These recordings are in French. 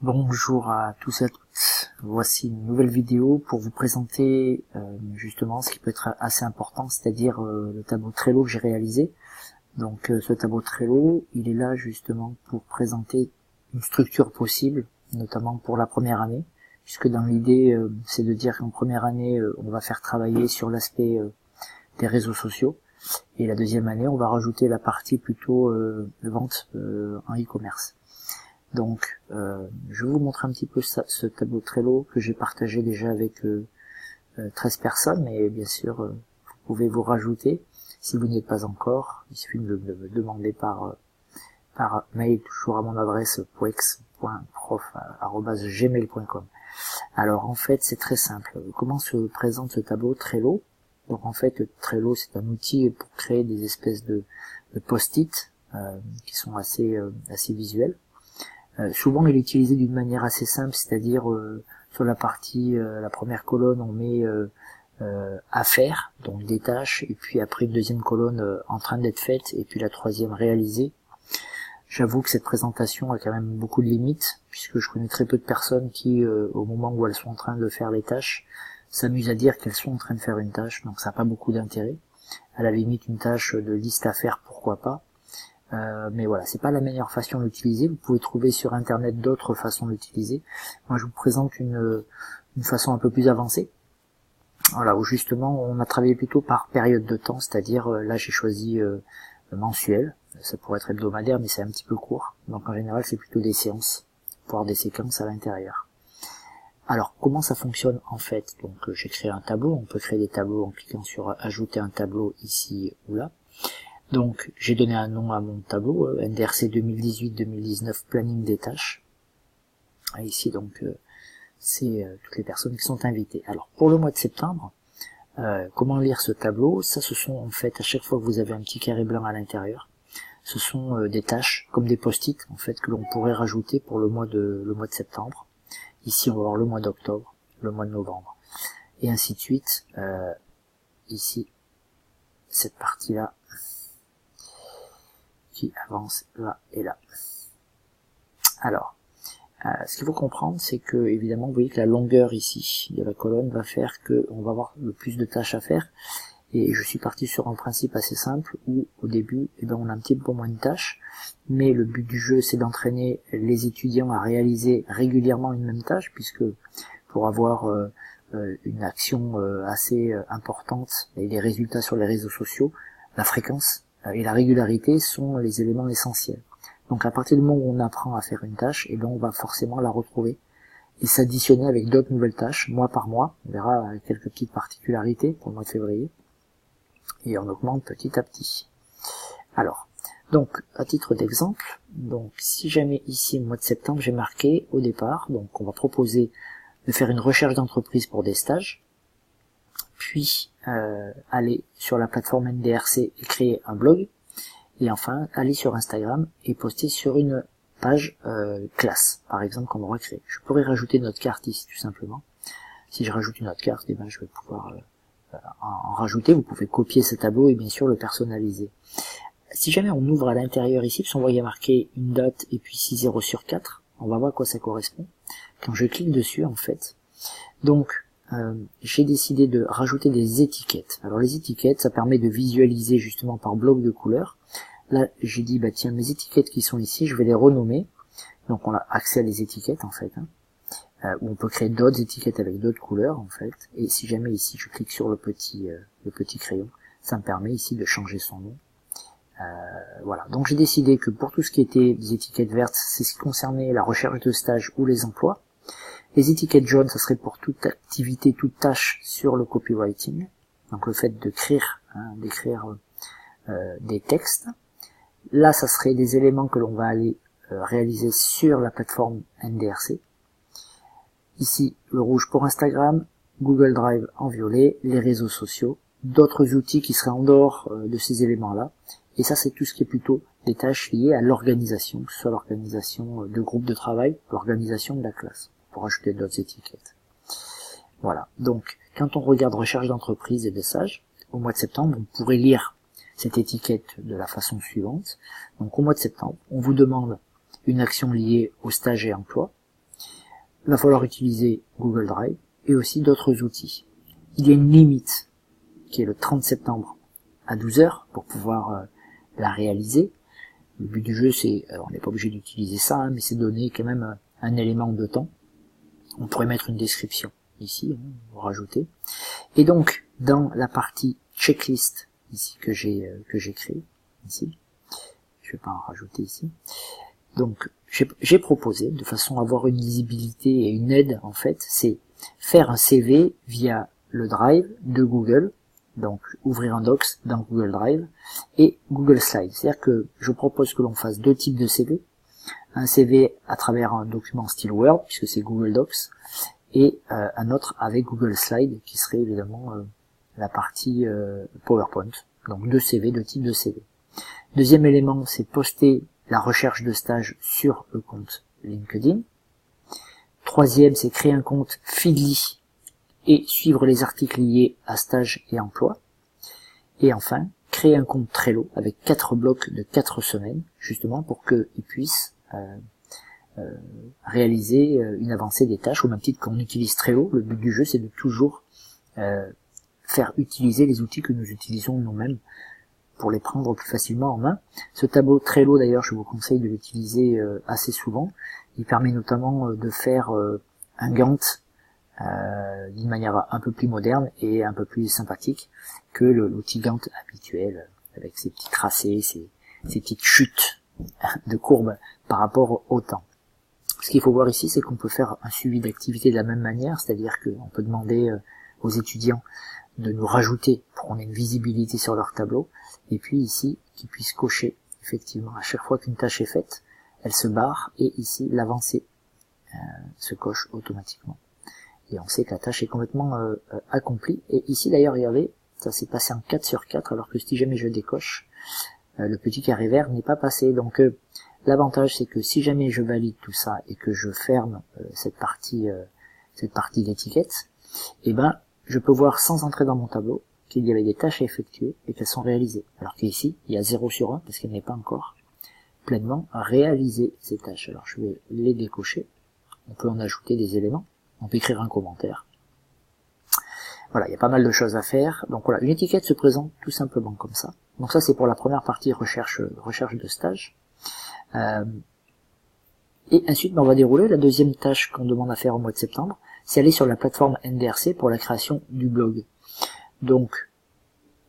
Bonjour à tous et à toutes, voici une nouvelle vidéo pour vous présenter justement ce qui peut être assez important, c'est-à-dire le tableau Trello que j'ai réalisé. Donc ce tableau Trello, il est là justement pour présenter une structure possible, notamment pour la première année, puisque dans l'idée c'est de dire qu'en première année on va faire travailler sur l'aspect des réseaux sociaux, et la deuxième année on va rajouter la partie plutôt de vente en e-commerce. Donc, je vais vous montrer un petit peu ce tableau Trello que j'ai partagé déjà avec 13 personnes, mais bien sûr, vous pouvez vous rajouter si vous n'y êtes pas encore. Il suffit de me demander par mail, toujours à mon adresse poex.prof@gmail.com. Alors, en fait, c'est très simple. Comment se présente ce tableau Trello? Donc, en fait, Trello, c'est un outil pour créer des espèces de post-it qui sont assez visuels. Souvent il est utilisé d'une manière assez simple, c'est-à-dire sur la partie, la première colonne on met à faire, donc des tâches, et puis après une deuxième colonne en train d'être faite, et puis la troisième réalisée. J'avoue que cette présentation a quand même beaucoup de limites, puisque je connais très peu de personnes qui, au moment où elles sont en train de faire les tâches, s'amusent à dire qu'elles sont en train de faire une tâche, donc ça n'a pas beaucoup d'intérêt. À la limite une tâche de liste à faire, pourquoi pas. Mais voilà, c'est pas la meilleure façon de l'utiliser. Vous pouvez trouver sur internet d'autres façons de l'utiliser. Moi je vous présente une façon un peu plus avancée. Voilà, où justement on a travaillé plutôt par période de temps, c'est-à-dire là j'ai choisi mensuel, ça pourrait être hebdomadaire mais c'est un petit peu court. Donc en général c'est plutôt des séances, voire des séquences à l'intérieur. Alors comment ça fonctionne en fait? Donc j'ai créé un tableau, on peut créer des tableaux en cliquant sur ajouter un tableau ici ou là. Donc j'ai donné un nom à mon tableau, NDRC 2018-2019 planning des tâches. Et ici donc c'est toutes les personnes qui sont invitées. Alors pour le mois de septembre, comment lire ce tableau? Ça ce sont en fait à chaque fois que vous avez un petit carré blanc à l'intérieur, ce sont des tâches comme des post-it en fait que l'on pourrait rajouter pour le mois de septembre. Ici on va voir le mois d'octobre, le mois de novembre, et ainsi de suite. Ici cette partie là qui avance là et là. Alors, ce qu'il faut comprendre, c'est que évidemment, vous voyez que la longueur ici de la colonne va faire que on va avoir le plus de tâches à faire. Et je suis parti sur un principe assez simple où au début, on a un petit peu moins de tâches, mais le but du jeu, c'est d'entraîner les étudiants à réaliser régulièrement une même tâche, puisque pour avoir une action assez importante et des résultats sur les réseaux sociaux, la fréquence et la régularité sont les éléments essentiels. Donc à partir du moment où on apprend à faire une tâche, on va forcément la retrouver et s'additionner avec d'autres nouvelles tâches, mois par mois. On verra quelques petites particularités pour le mois de février. Et on augmente petit à petit. Alors, donc à titre d'exemple, donc si jamais ici au mois de septembre j'ai marqué au départ, donc on va proposer de faire une recherche d'entreprise pour des stages, puis aller sur la plateforme NDRC et créer un blog, et enfin aller sur Instagram et poster sur une page classe, par exemple qu'on aura créé. Je pourrais rajouter notre carte ici tout simplement. Si je rajoute une autre carte, je vais pouvoir en rajouter. Vous pouvez copier ce tableau et bien sûr le personnaliser. Si jamais on ouvre à l'intérieur ici, parce qu'on voit marqué une date et puis 6 sur 4, on va voir à quoi ça correspond. Quand je clique dessus en fait, donc j'ai décidé de rajouter des étiquettes. Alors les étiquettes, ça permet de visualiser justement par bloc de couleurs. Là j'ai dit tiens, mes étiquettes qui sont ici, je vais les renommer. Donc on a accès à des étiquettes en fait, où on peut créer d'autres étiquettes avec d'autres couleurs en fait. Et si jamais ici je clique sur le petit crayon, ça me permet ici de changer son nom. Voilà, donc j'ai décidé que pour tout ce qui était des étiquettes vertes, c'est ce qui concernait la recherche de stage ou les emplois. Les étiquettes jaunes, ça serait pour toute activité, toute tâche sur le copywriting, donc le fait d'écrire des textes. Là, ça serait des éléments que l'on va aller réaliser sur la plateforme NDRC. Ici, le rouge pour Instagram, Google Drive en violet, les réseaux sociaux, d'autres outils qui seraient en dehors de ces éléments-là. Et ça, c'est tout ce qui est plutôt des tâches liées à l'organisation, que ce soit l'organisation de groupes de travail, l'organisation de la classe, pour ajouter d'autres étiquettes. Voilà, donc quand on regarde recherche d'entreprise et de stage, au mois de septembre, on pourrait lire cette étiquette de la façon suivante. Donc au mois de septembre, on vous demande une action liée au stage et emploi. il va falloir utiliser Google Drive et aussi d'autres outils. Il y a une limite qui est le 30 septembre à 12 heures pour pouvoir la réaliser. Le but du jeu, c'est, on n'est pas obligé d'utiliser ça, hein, mais c'est donner quand même un élément de temps. On pourrait mettre une description ici, hein, rajouter. Et donc, dans la partie checklist ici que j'ai créé ici, je vais pas en rajouter ici. Donc, j'ai proposé, de façon à avoir une lisibilité et une aide, en fait, c'est faire un CV via le Drive de Google, donc ouvrir un Docs dans Google Drive, et Google Slides. C'est-à-dire que je propose que l'on fasse deux types de CV, un CV à travers un document style Word, puisque c'est Google Docs, et un autre avec Google Slides, qui serait évidemment la partie PowerPoint. Donc deux CV, deux types de CV. Deuxième élément, c'est poster la recherche de stage sur le compte LinkedIn. Troisième, c'est créer un compte Feedly et suivre les articles liés à stage et emploi. Et enfin, créer un compte Trello avec 4 blocs de 4 semaines, justement pour qu'ils puissent réaliser une avancée des tâches, au même titre qu'on utilise Trello. Le but du jeu, c'est de toujours faire utiliser les outils que nous utilisons nous-mêmes pour les prendre plus facilement en main. Ce tableau Trello, d'ailleurs, je vous conseille de l'utiliser assez souvent. Il permet notamment de faire un Gantt d'une manière un peu plus moderne et un peu plus sympathique que l'outil Gantt habituel, avec ses petits tracés, ses petites chutes de courbes par rapport au temps. Ce qu'il faut voir ici, c'est qu'on peut faire un suivi d'activité de la même manière, c'est-à-dire qu'on peut demander aux étudiants de nous rajouter pour qu'on ait une visibilité sur leur tableau, et puis ici, qu'ils puissent cocher, effectivement, à chaque fois qu'une tâche est faite, elle se barre, et ici, l'avancée se coche automatiquement. Et on sait que la tâche est complètement accomplie, et ici d'ailleurs, regardez, ça s'est passé en 4 sur 4, alors que si jamais je décoche, le petit carré vert n'est pas passé. Donc l'avantage, c'est que si jamais je valide tout ça, et que je ferme cette partie d'étiquette, eh ben, je peux voir sans entrer dans mon tableau qu'il y avait des tâches à effectuer et qu'elles sont réalisées. Alors qu'ici, il y a 0 sur 1 parce qu'elle n'est pas encore pleinement réalisée, ces tâches. Alors je vais les décocher. On peut en ajouter des éléments. On peut écrire un commentaire. Voilà, il y a pas mal de choses à faire. Donc voilà, une étiquette se présente tout simplement comme ça. Donc ça, c'est pour la première partie recherche de stage. Et ensuite, on va dérouler la deuxième tâche qu'on demande à faire au mois de septembre. C'est aller sur la plateforme NDRC pour la création du blog. Donc,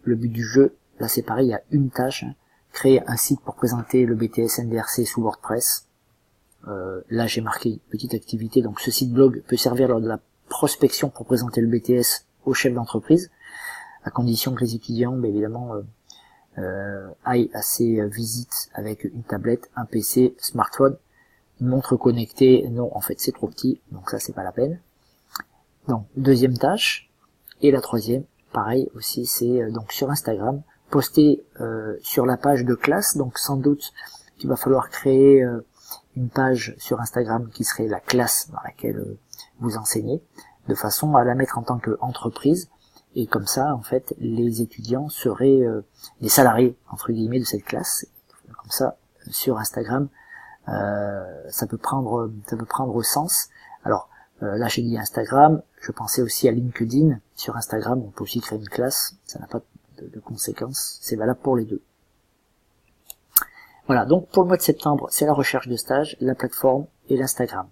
le but du jeu, là c'est pareil, il y a une tâche, hein, créer un site pour présenter le BTS NDRC sous WordPress. Là j'ai marqué petite activité, donc ce site blog peut servir lors de la prospection pour présenter le BTS aux chefs d'entreprise, à condition que les étudiants, évidemment, aillent à ces visites avec une tablette, un PC, smartphone, une montre connectée. Non, en fait c'est trop petit, donc ça c'est pas la peine. Donc, deuxième tâche. Et la troisième, pareil aussi, c'est donc sur Instagram, poster sur la page de classe. Donc sans doute qu'il va falloir créer une page sur Instagram qui serait la classe dans laquelle vous enseignez, de façon à la mettre en tant qu'entreprise. Et comme ça, en fait, les étudiants seraient les salariés, entre guillemets, de cette classe. Comme ça, sur Instagram, ça peut prendre sens. Alors, là j'ai dit Instagram, je pensais aussi à LinkedIn. Sur Instagram, on peut aussi créer une classe, ça n'a pas de conséquences, c'est valable pour les deux. Voilà, donc pour le mois de septembre, c'est la recherche de stage, la plateforme et l'Instagram.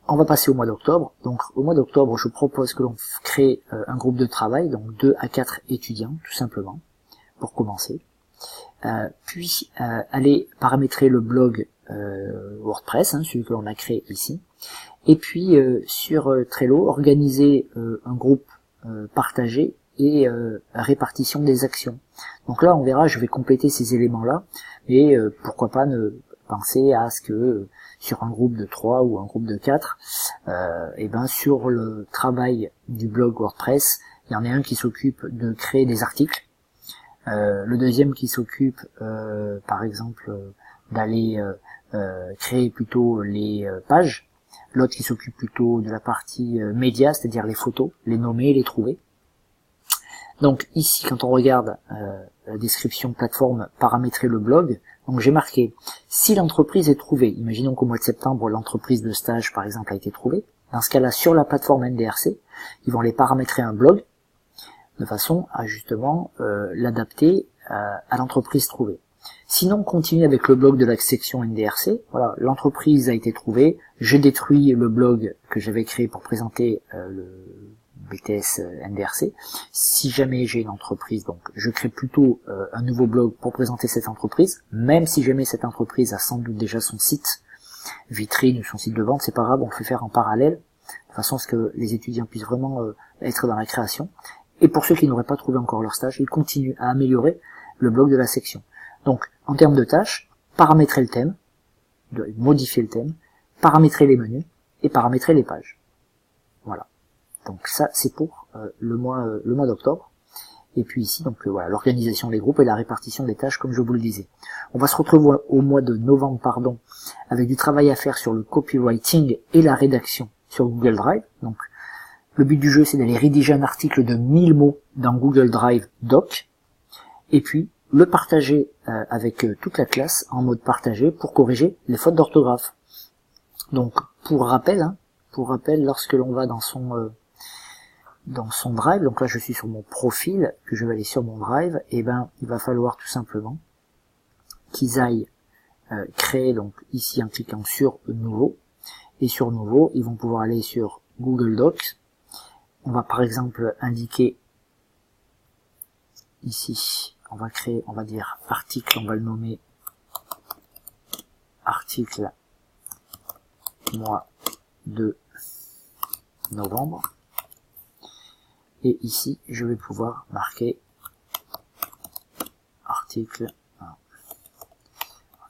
On va passer au mois d'octobre. Donc au mois d'octobre, je propose que l'on crée un groupe de travail, donc 2 à 4 étudiants, tout simplement, pour commencer. Puis aller paramétrer le blog WordPress, hein, celui que l'on a créé ici. Et puis sur Trello, organiser un groupe partagé et répartition des actions. Donc là, on verra, je vais compléter ces éléments-là, et pourquoi pas ne penser à ce que sur un groupe de 3 ou un groupe de 4, et ben sur le travail du blog WordPress, il y en a un qui s'occupe de créer des articles, le deuxième qui s'occupe par exemple d'aller créer plutôt les pages, l'autre qui s'occupe plutôt de la partie média, c'est-à-dire les photos, les nommer, les trouver. Donc ici, quand on regarde la description plateforme paramétrer le blog, donc j'ai marqué si l'entreprise est trouvée, imaginons qu'au mois de septembre l'entreprise de stage par exemple a été trouvée, dans ce cas-là sur la plateforme NDRC, ils vont les paramétrer un blog de façon à justement l'adapter à l'entreprise trouvée. Sinon, continue avec le blog de la section NDRC. Voilà, l'entreprise a été trouvée. J'ai détruit le blog que j'avais créé pour présenter le BTS NDRC. Si jamais j'ai une entreprise, donc je crée plutôt un nouveau blog pour présenter cette entreprise. Même si jamais cette entreprise a sans doute déjà son site vitrine ou son site de vente, c'est pas grave, on le fait faire en parallèle, de façon à ce que les étudiants puissent vraiment être dans la création. Et pour ceux qui n'auraient pas trouvé encore leur stage, ils continuent à améliorer le blog de la section. Donc, en termes de tâches, paramétrer le thème, modifier le thème, paramétrer les menus et paramétrer les pages. Voilà. Donc ça, c'est pour le mois d'octobre. Et puis ici, donc voilà, l'organisation des groupes et la répartition des tâches, comme je vous le disais. On va se retrouver au mois de novembre, avec du travail à faire sur le copywriting et la rédaction sur Google Drive. Donc, le but du jeu, c'est d'aller rédiger un article de 1000 mots dans Google Drive Doc. Et puis, le partager avec toute la classe en mode partagé pour corriger les fautes d'orthographe. Donc pour rappel, lorsque l'on va dans son Drive, donc là je suis sur mon profil, que je vais aller sur mon Drive, et ben il va falloir tout simplement qu'ils aillent créer donc ici en cliquant sur nouveau, et sur nouveau ils vont pouvoir aller sur Google Docs. On va par exemple indiquer ici, on va créer, on va dire article, on va le nommer article mois de novembre. Et ici, je vais pouvoir marquer article, on va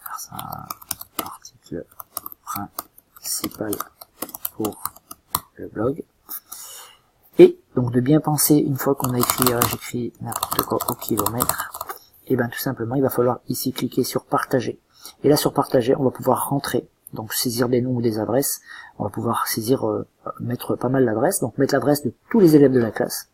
faire ça, article principal pour le blog. Et donc de bien penser, une fois qu'on a écrit, j'écris n'importe quoi au kilomètre, et ben tout simplement il va falloir ici cliquer sur partager. Et là sur partager, on va pouvoir rentrer, donc saisir des noms ou des adresses, on va pouvoir saisir, mettre pas mal d'adresses, donc mettre l'adresse de tous les élèves de la classe,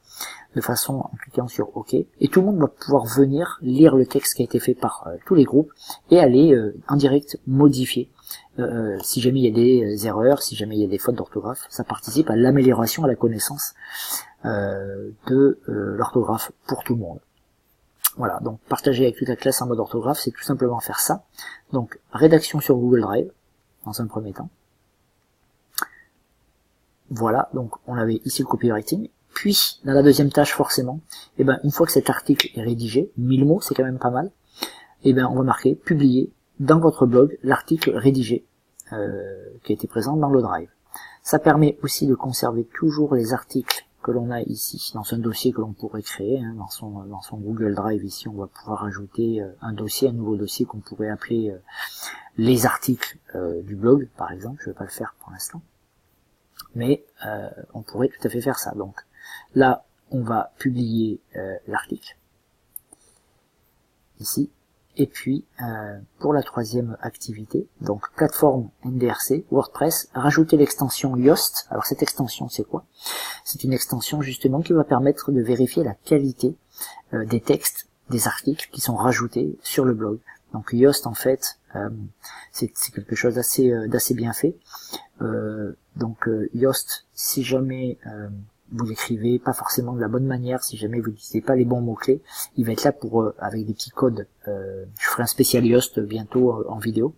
de façon en cliquant sur OK, et tout le monde va pouvoir venir lire le texte qui a été fait par tous les groupes, et aller en direct modifier. Si jamais il y a des erreurs, si jamais il y a des fautes d'orthographe, ça participe à l'amélioration, à la connaissance de l'orthographe pour tout le monde. Voilà, donc partager avec toute la classe en mode orthographe, c'est tout simplement faire ça. Donc rédaction sur Google Drive, dans un premier temps. Voilà, donc on avait ici le copywriting. Puis, dans la deuxième tâche forcément, et ben une fois que cet article est rédigé, 1000 mots, c'est quand même pas mal, et ben on va marquer publier dans votre blog l'article rédigé qui a été présent dans le Drive. Ça permet aussi de conserver toujours les articles que l'on a ici, dans un dossier que l'on pourrait créer, hein, dans son Google Drive ici, on va pouvoir ajouter un nouveau dossier qu'on pourrait appeler les articles du blog, par exemple, je ne vais pas le faire pour l'instant, mais on pourrait tout à fait faire ça. Donc là, on va publier l'article, ici, et puis pour la troisième activité, donc plateforme NDRC, WordPress, rajouter l'extension Yoast. Alors cette extension c'est quoi? C'est une extension justement qui va permettre de vérifier la qualité des textes, des articles qui sont rajoutés sur le blog. Donc Yoast en fait, c'est quelque chose d'assez bien fait. Donc Yoast, si jamais vous l'écrivez pas forcément de la bonne manière, si jamais vous n'utilisez pas les bons mots-clés, il va être là pour, avec des petits codes, je ferai un spécial Yoast bientôt en vidéo,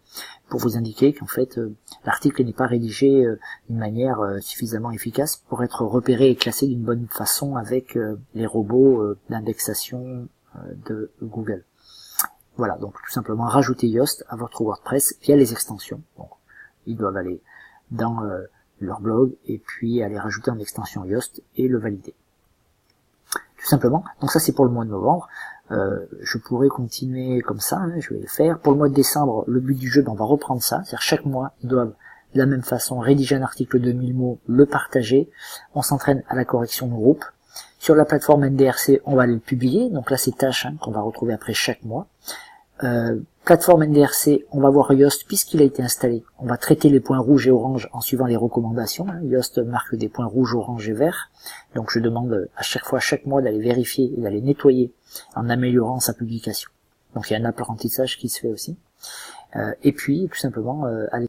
pour vous indiquer qu'en fait, l'article n'est pas rédigé d'une manière suffisamment efficace pour être repéré et classé d'une bonne façon avec les robots d'indexation de Google. Voilà, donc tout simplement rajouter Yoast à votre WordPress via les extensions. Donc, ils doivent aller dans leur blog et puis aller rajouter une extension Yoast et le valider. Tout simplement. Donc ça c'est pour le mois de novembre. Je pourrais continuer comme ça, hein, je vais le faire. Pour le mois de décembre, le but du jeu, on va reprendre ça. C'est-à-dire chaque mois, ils doivent de la même façon rédiger un article de 1000 mots, le partager. On s'entraîne à la correction de groupe. Sur la plateforme NDRC, on va le publier. Donc là c'est tâches qu'on va retrouver après chaque mois. Plateforme NDRC, on va voir Yoast puisqu'il a été installé. On va traiter les points rouges et oranges en suivant les recommandations. Yoast marque des points rouges, oranges et verts. Donc je demande à chaque fois, chaque mois, d'aller vérifier et d'aller nettoyer en améliorant sa publication. Donc il y a un apprentissage qui se fait aussi. Et puis tout simplement aller